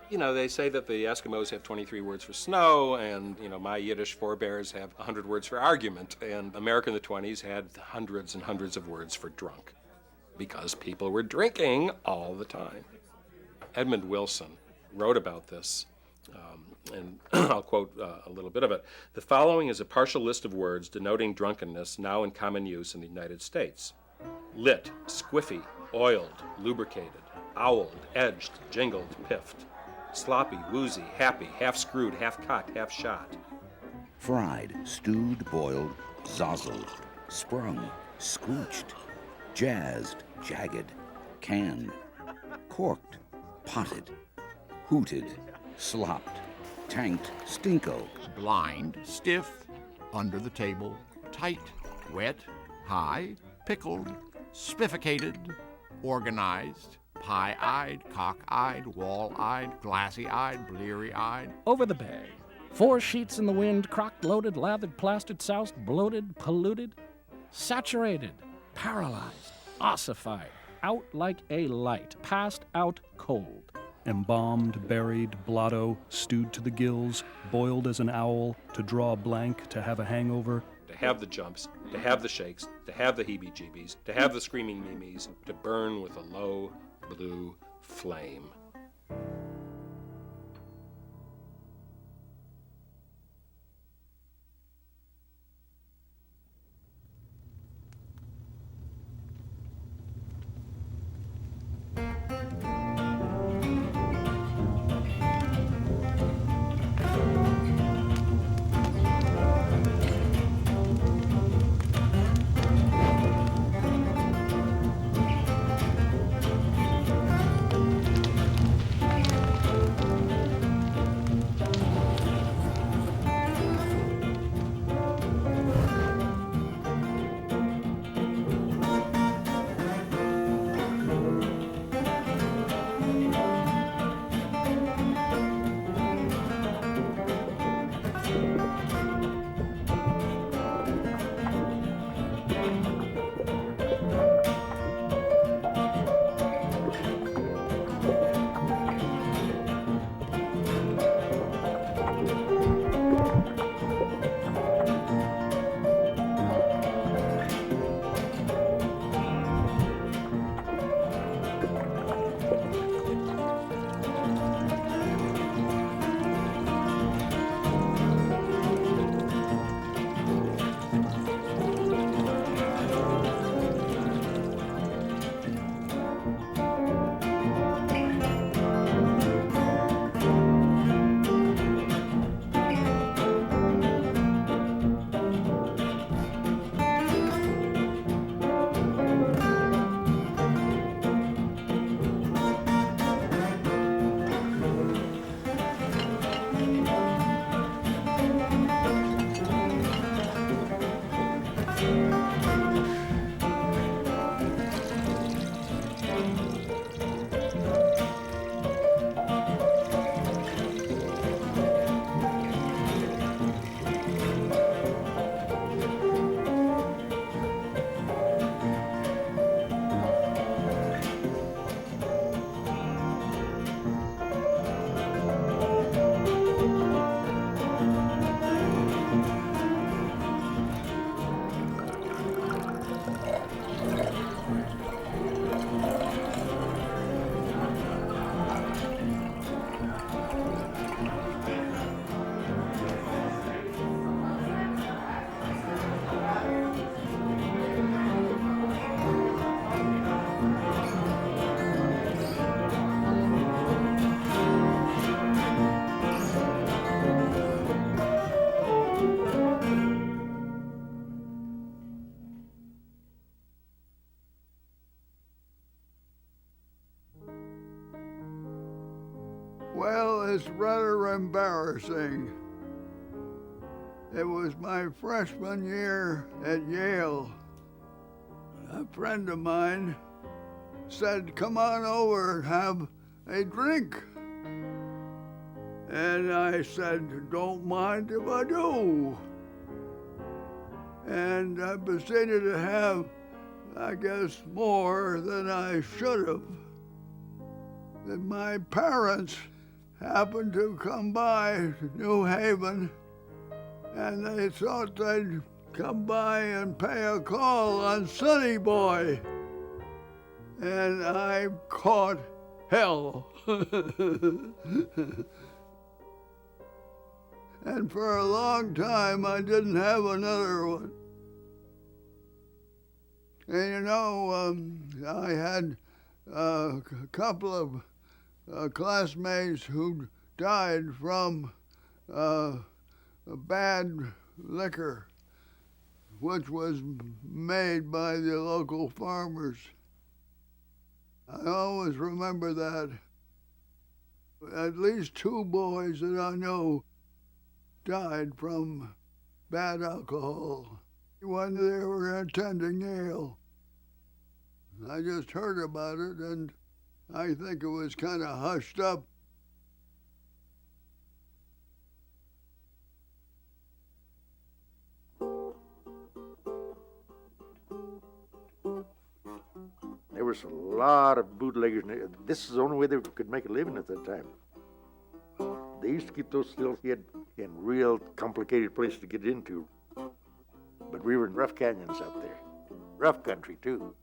They say that the Eskimos have 23 words for snow, and, my Yiddish forebears have 100 words for argument, and America in the 20s had hundreds and hundreds of words for drunk, because people were drinking all the time. Edmund Wilson wrote about this, and I'll quote a little bit of it. The following is a partial list of words denoting drunkenness now in common use in the United States. Lit, squiffy, oiled, lubricated, owled, edged, jingled, piffed. Sloppy, woozy, happy, half-screwed, half-cocked, half-shot. Fried, stewed, boiled, zozzled, sprung, scrooched, jazzed, jagged, canned, corked, potted, hooted, slopped, tanked, stinko. Blind, stiff, under the table, tight, wet, high, pickled, spifficated, organized, pie-eyed, cock-eyed, wall-eyed, glassy-eyed, bleary-eyed. Over the bag. 4 sheets in the wind, crocked, loaded, lathered, plastered, soused, bloated, polluted, saturated, paralyzed, ossified, out like a light, passed out cold. Embalmed, buried, blotto, stewed to the gills, boiled as an owl, to draw a blank, to have a hangover. To have the jumps, to have the shakes, to have the heebie-jeebies, to have the screaming memes, to burn with a low blue flame. Well, it's rather embarrassing. It was my freshman year at Yale. A friend of mine said, "Come on over and have a drink." And I said, "Don't mind if I do." And I proceeded to have, I guess, more than I should have. And my parents happened to come by New Haven, and they thought they'd come by and pay a call on Sonny Boy. And I caught hell. And for a long time, I didn't have another one. And you know, I had a couple of classmates who died from a bad liquor, which was made by the local farmers. I always remember that. At least 2 boys that I know died from bad alcohol when they were attending Yale. I just heard about it, and I think it was kind of hushed up. There was a lot of bootleggers. This is the only way they could make a living at that time. They used to keep those stills in real complicated places to get into. But we were in rough canyons out there. Rough country, too.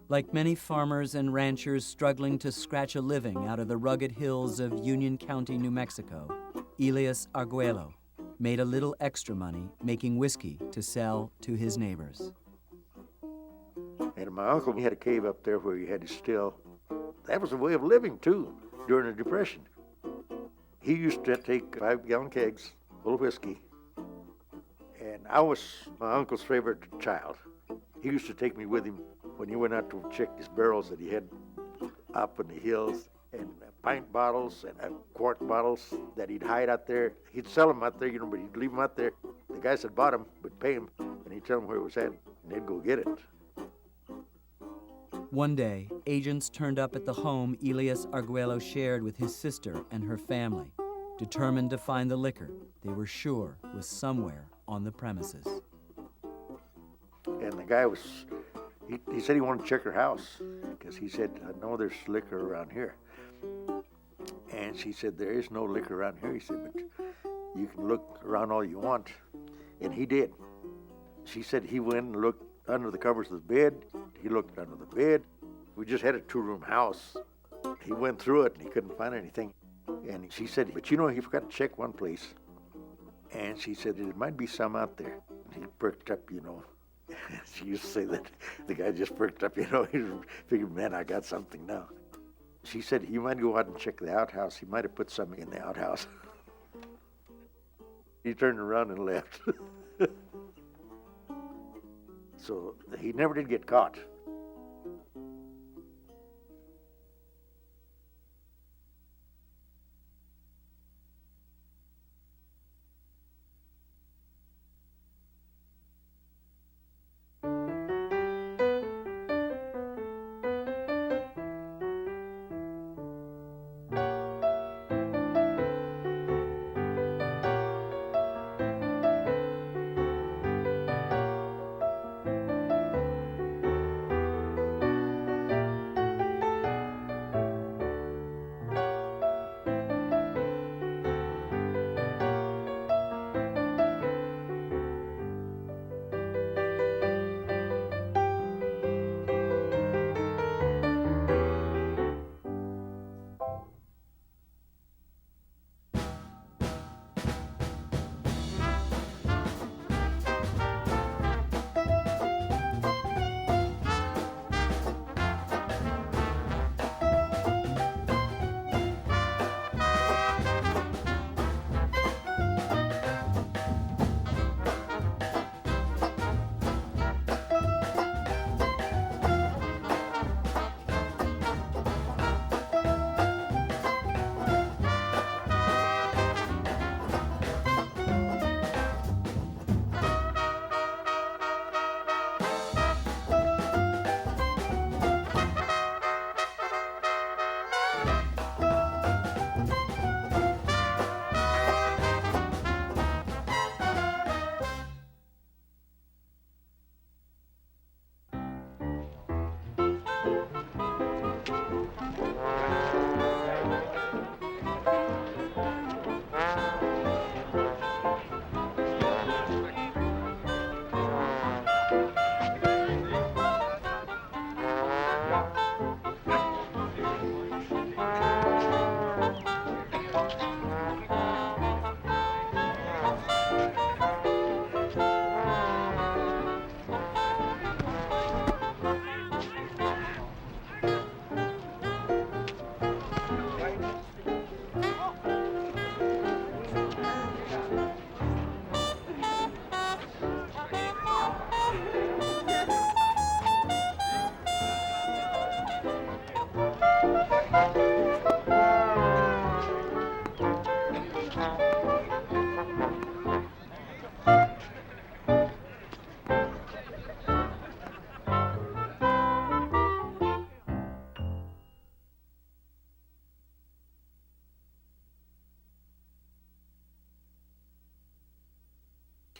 Like many farmers and ranchers struggling to scratch a living out of the rugged hills of Union County, New Mexico, Elias Arguello made a little extra money making whiskey to sell to his neighbors. And my uncle, he had a cave up there where he had his still. That was a way of living, too, during the Depression. He used to take 5-gallon kegs full of whiskey, and I was my uncle's favorite child. He used to take me with him when he went out to check his barrels that he had up in the hills, and pint bottles and quart bottles that he'd hide out there. He'd sell them out there, you know, but he'd leave them out there. The guys that bought them would pay him, and he'd tell them where it was at, and they'd go get it. One day, agents turned up at the home Elias Arguello shared with his sister and her family, determined to find the liquor they were sure was somewhere on the premises. And the guy was, he said he wanted to check her house, because he said, I know there's liquor around here. And she said, there is no liquor around here. He said, but you can look around all you want. And he did. She said he went and looked under the covers of the bed. He looked under the bed. We just had a 2-room house. He went through it and he couldn't find anything. And she said, but you know, he forgot to check one place. And she said, there might be some out there. And he perked up, you know. She used to say that the guy just perked up, you know. He figured, man, I got something now. She said, you might go out and check the outhouse. He might have put something in the outhouse. He turned around and left. So he never did get caught.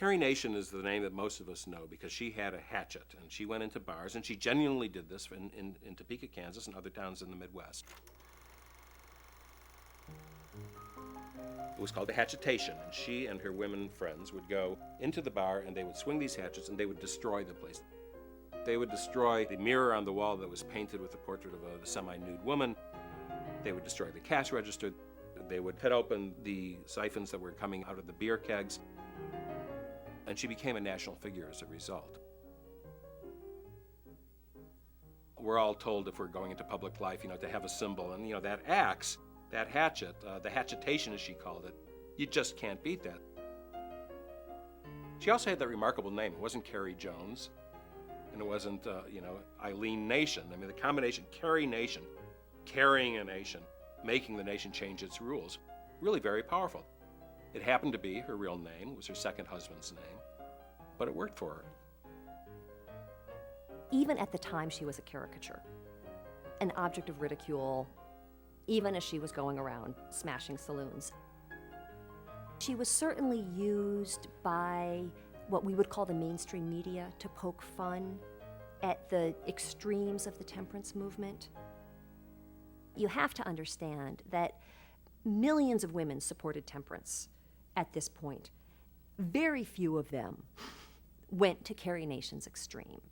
Carrie Nation is the name that most of us know because she had a hatchet, and she went into bars, and she genuinely did this in Topeka, Kansas, and other towns in the Midwest. It was called the hatchetation, and she and her women friends would go into the bar, and they would swing these hatchets, and they would destroy the place. They would destroy the mirror on the wall that was painted with the portrait of a semi-nude woman. They would destroy the cash register. They would cut open the siphons that were coming out of the beer kegs. And she became a national figure as a result. We're all told if we're going into public life, to have a symbol. And, that axe, that hatchet, the hatchetation as she called it, you just can't beat that. She also had that remarkable name. It wasn't Carrie Jones, and it wasn't, Eileen Nation. I mean, the combination, Carrie Nation, carrying a nation, making the nation change its rules, really very powerful. It happened to be her real name. It was her second husband's name, but it worked for her. Even at the time, she was a caricature, an object of ridicule, even as she was going around smashing saloons. She was certainly used by what we would call the mainstream media to poke fun at the extremes of the temperance movement. You have to understand that millions of women supported temperance at this point. Very few of them went to Carrie Nation's extreme.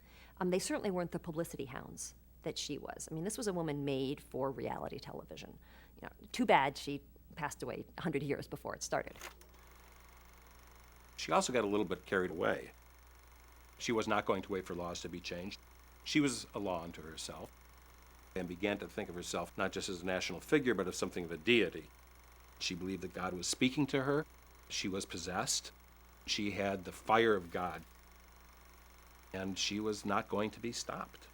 They certainly weren't the publicity hounds that she was. I mean, this was a woman made for reality television. Too bad she passed away 100 years before it started. She also got a little bit carried away. She was not going to wait for laws to be changed. She was a law unto herself and began to think of herself not just as a national figure, but as something of a deity. She believed that God was speaking to her. She was possessed. She had the fire of God, and she was not going to be stopped.